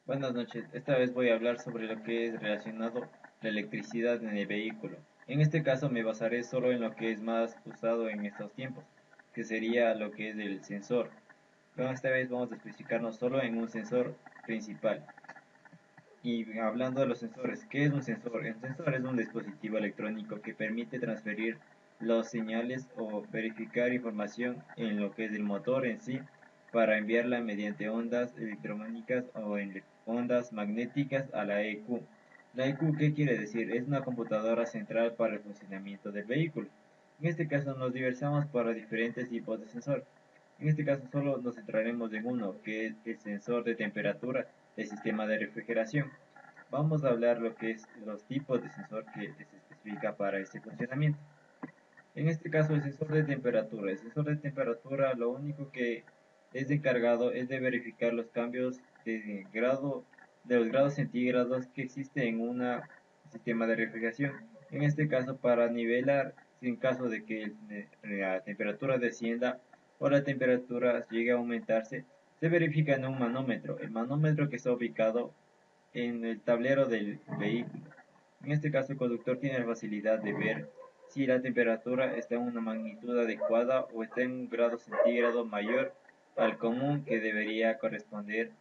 Buenas noches, esta vez voy a hablar sobre lo que es relacionado la electricidad en el vehículo. En este caso me basaré solo en lo que es más usado en estos tiempos, que sería lo que es el sensor. Pero esta vez vamos a especificarnos solo en un sensor principal. Y hablando de los sensores, ¿qué es un sensor? Un sensor es un dispositivo electrónico que permite transferir las señales o verificar información en lo que es el motor en sí para enviarla mediante ondas electromagnéticas o en ondas magnéticas a la EQ. La EQ, ¿qué quiere decir? Es una computadora central para el funcionamiento del vehículo. En este caso nos diversamos para diferentes tipos de sensor. En este caso solo nos centraremos en uno, que es el sensor de temperatura del sistema de refrigeración. Vamos a hablar lo que es los tipos de sensor que se especifica para este funcionamiento. En este caso el sensor de temperatura. El sensor de temperatura lo único que es encargado es de verificar los cambios de los grados centígrados que existe en un sistema de refrigeración. En este caso para nivelar si en caso de que la temperatura descienda o la temperatura llegue a aumentarse, se verifica en un manómetro. El manómetro que está ubicado en el tablero del vehículo. En este caso, el conductor tiene la facilidad de ver si la temperatura está en una magnitud adecuada o está en un grado centígrado mayor al común que debería corresponder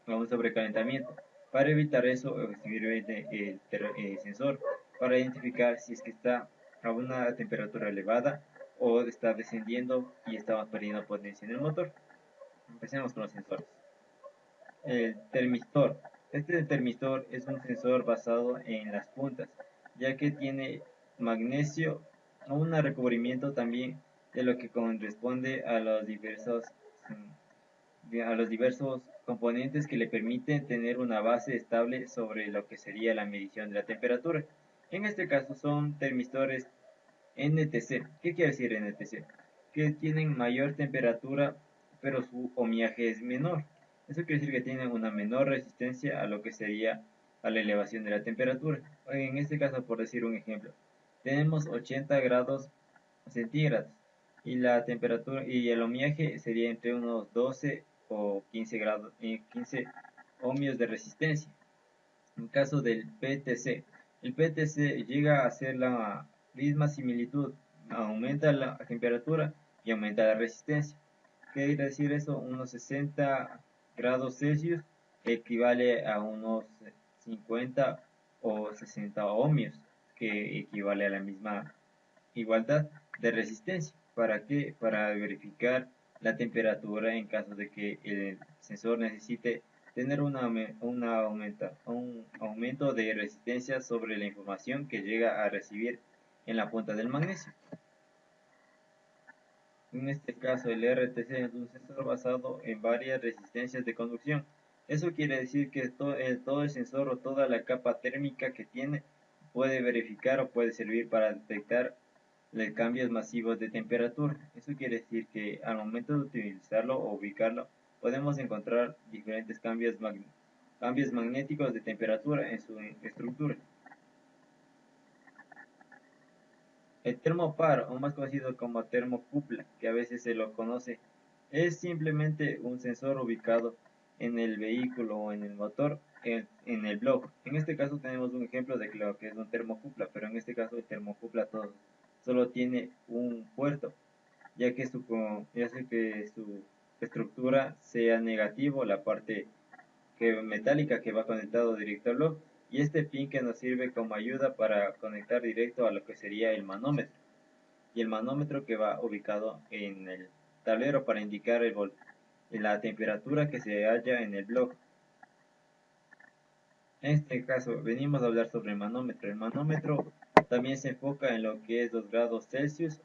a un sobrecalentamiento. Para evitar eso, sirve el sensor para identificar si es que está a una temperatura elevada o está descendiendo y estamos perdiendo potencia en el motor. Empecemos con los sensores. El termistor. Este termistor es un sensor basado en las puntas, ya que tiene magnesio o un recubrimiento también de lo que corresponde a los diversos componentes que le permiten tener una base estable sobre lo que sería la medición de la temperatura. En este caso son termistores NTC. ¿Qué quiere decir NTC? Que tienen mayor temperatura, pero su ohmiaje es menor. Eso quiere decir que tienen una menor resistencia a lo que sería a la elevación de la temperatura. En este caso, por decir un ejemplo, tenemos 80 grados centígrados y la temperatura y el ohmiaje sería entre unos 12 o 15 grados, 15 ohmios de resistencia. En caso del PTC, el PTC llega a ser la misma similitud, aumenta la temperatura y aumenta la resistencia. ¿Qué quiere decir eso? Unos 60 grados Celsius equivale a unos 50 o 60 ohmios, que equivale a la misma igualdad de resistencia. ¿Para qué? Para verificar la temperatura en caso de que el sensor necesite tener un aumento de resistencia sobre la información que llega a recibir en la punta del magnesio. En este caso, el RTC es un sensor basado en varias resistencias de conducción. Eso quiere decir que todo el sensor o toda la capa térmica que tiene puede verificar o puede servir para detectar los cambios masivos de temperatura. Eso quiere decir que al momento de utilizarlo o ubicarlo, podemos encontrar diferentes cambios magnéticos de temperatura en su estructura. El termopar, o más conocido como termocupla, que a veces se lo conoce, es simplemente un sensor ubicado en el vehículo o en el motor en el bloque. En este caso tenemos un ejemplo de lo que es un termocupla, pero en este caso el termocupla solo tiene un puerto, ya sea que su estructura sea negativo, la parte metálica que va conectado directo al bloque, y este pin que nos sirve como ayuda para conectar directo a lo que sería el manómetro, y el manómetro que va ubicado en el tablero para indicar la temperatura que se halla en el bloque. En este caso venimos a hablar sobre el manómetro. El manómetro también se enfoca en lo que es 2 grados Celsius,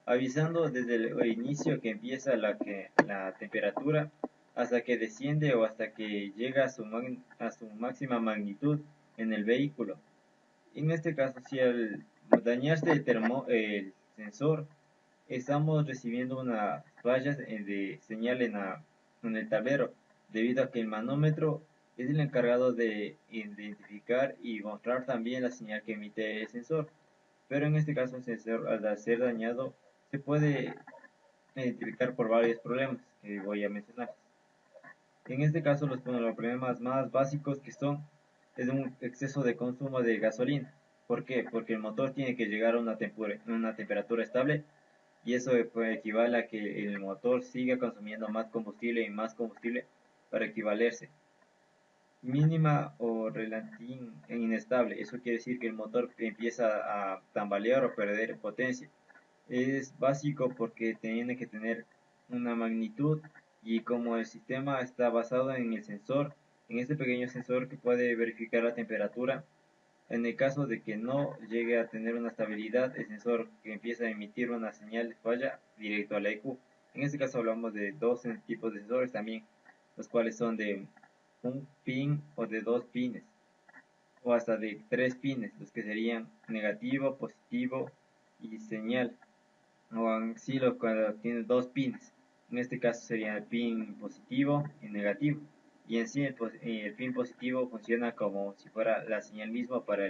avisando desde el inicio que empieza la temperatura hasta que desciende o hasta que llega a su máxima magnitud en el vehículo. En este caso, si al dañarse el sensor, estamos recibiendo unas fallas de señal en el tablero, debido a que el manómetro es el encargado de identificar y mostrar también la señal que emite el sensor. Pero en este caso, el sensor al ser dañado se puede identificar por varios problemas que voy a mencionar. En este caso, los problemas más básicos que son es un exceso de consumo de gasolina. ¿Por qué? Porque el motor tiene que llegar a una temperatura estable y eso equivale a que el motor siga consumiendo más combustible y más combustible para equivalerse. Mínima o relatín e inestable. Eso quiere decir que el motor empieza a tambalear o perder potencia. Es básico porque tiene que tener una magnitud y como el sistema está basado en el sensor, en este pequeño sensor que puede verificar la temperatura, en el caso de que no llegue a tener una estabilidad, el sensor que empieza a emitir una señal de falla directo a la EQ. En este caso hablamos de dos tipos de sensores también, los cuales son de un pin o de dos pines, o hasta de tres pines, los que serían negativo, positivo y señal, o en sí lo cuando tiene dos pines. En este caso sería el pin positivo y negativo. Y en sí el pin positivo funciona como si fuera la señal misma para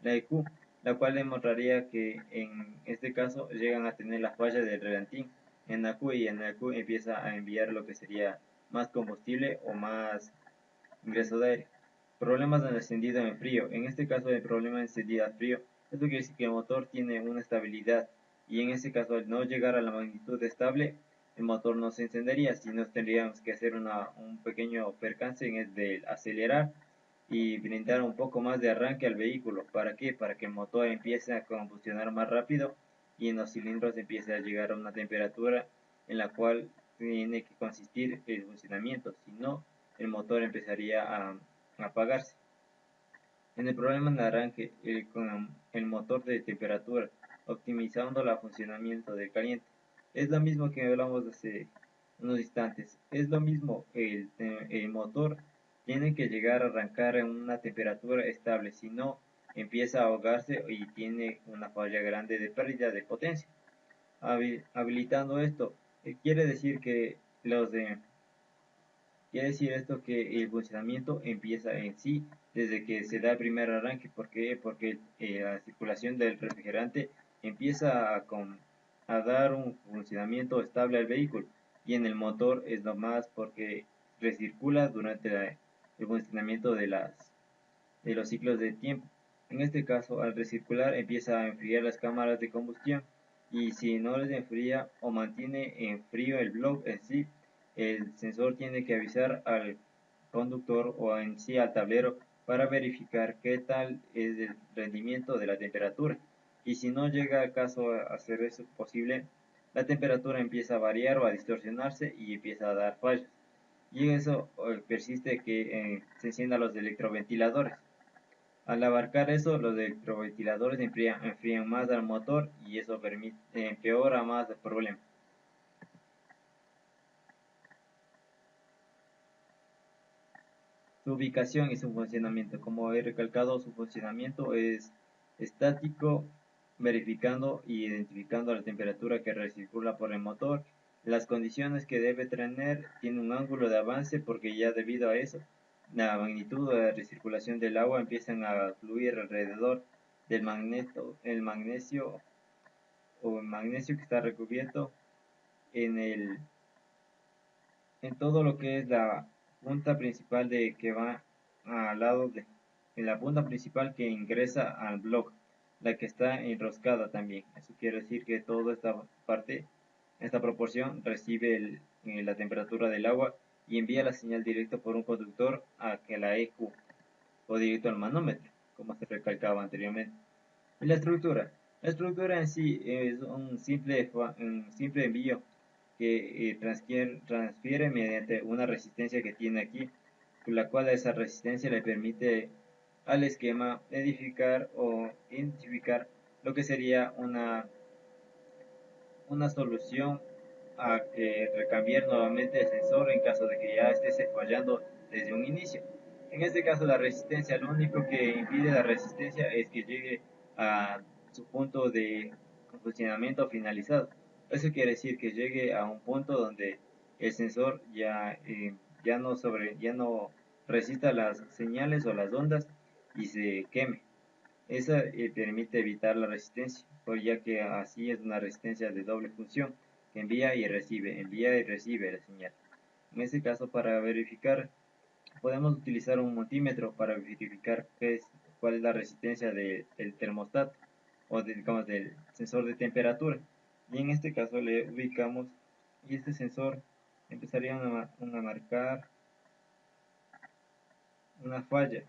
la EQ, la cual demostraría que en este caso llegan a tener la falla del relantín en la Q y en la Q empieza a enviar lo que sería más combustible o más ingreso de aire. Problemas de encendido en frío. En este caso el problema de encendido en frío, esto quiere decir que el motor tiene una estabilidad y en este caso al no llegar a la magnitud estable, el motor no se encendería, sino tendríamos que hacer un pequeño percance en el de acelerar y brindar un poco más de arranque al vehículo. ¿Para qué? Para que el motor empiece a combustionar más rápido y en los cilindros empiece a llegar a una temperatura en la cual tiene que consistir el funcionamiento. Si no, el motor empezaría a apagarse. En el problema de arranque, con el motor de temperatura, optimizando el funcionamiento del caliente. Es lo mismo que hablamos hace unos instantes. Es lo mismo, el motor tiene que llegar a arrancar en una temperatura estable, si no empieza a ahogarse y tiene una falla grande de pérdida de potencia. Habilitando esto, quiere decir que los de Quiere decir esto que el funcionamiento empieza en sí desde que se da el primer arranque. ¿Por qué? Porque la circulación del refrigerante empieza a dar un funcionamiento estable al vehículo y en el motor es lo más porque recircula durante el funcionamiento de los ciclos de tiempo. En este caso, al recircular empieza a enfriar las cámaras de combustión y si no les enfría o mantiene en frío el bloque en sí, el sensor tiene que avisar al conductor o en sí al tablero para verificar qué tal es el rendimiento de la temperatura. Y si no llega al caso a hacer eso posible, la temperatura empieza a variar o a distorsionarse y empieza a dar fallos. Y eso persiste que se enciendan los electroventiladores. Al abarcar eso, los electroventiladores enfrían más al motor y eso empeora más el problema. Su ubicación y su funcionamiento. Como he recalcado, su funcionamiento es estático, verificando y identificando la temperatura que recircula por el motor. Las condiciones que debe tener tiene un ángulo de avance porque ya debido a eso, la magnitud de recirculación del agua empiezan a fluir alrededor del magnesio que está recubierto en el en todo lo que es la punta principal de que va al lado de en la punta principal que ingresa al bloque, la que está enroscada también. Eso quiere decir que toda esta parte, esta proporción recibe la temperatura del agua y envía la señal directa por un conductor a que la EQ o directo al manómetro, como se recalcaba anteriormente. Y la estructura en sí es un simple envío que transfiere mediante una resistencia que tiene aquí, con la cual esa resistencia le permite al esquema edificar o identificar lo que sería una solución a recambiar nuevamente el sensor en caso de que ya esté fallando desde un inicio. En este caso la resistencia, lo único que impide la resistencia es que llegue a su punto de funcionamiento finalizado. Eso quiere decir que llegue a un punto donde el sensor ya no resista las señales o las ondas y se queme. Esa permite evitar la resistencia, pues ya que así es una resistencia de doble función, que envía y recibe la señal. En este caso, para verificar, podemos utilizar un multímetro para verificar cuál es la resistencia del termostato o digamos, del sensor de temperatura. Y en este caso le ubicamos y este sensor empezaría a marcar una falla,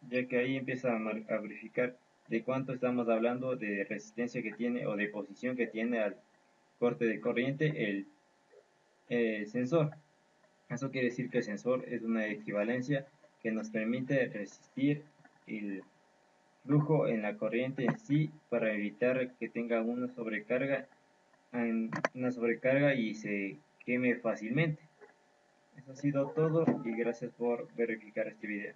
ya que ahí empieza a verificar de cuánto estamos hablando de resistencia que tiene o de posición que tiene al corte de corriente el sensor. Eso quiere decir que el sensor es una equivalencia que nos permite resistir el flujo en la corriente en sí para evitar que tenga una sobrecarga y se queme fácilmente. Eso ha sido todo y gracias por verificar este video.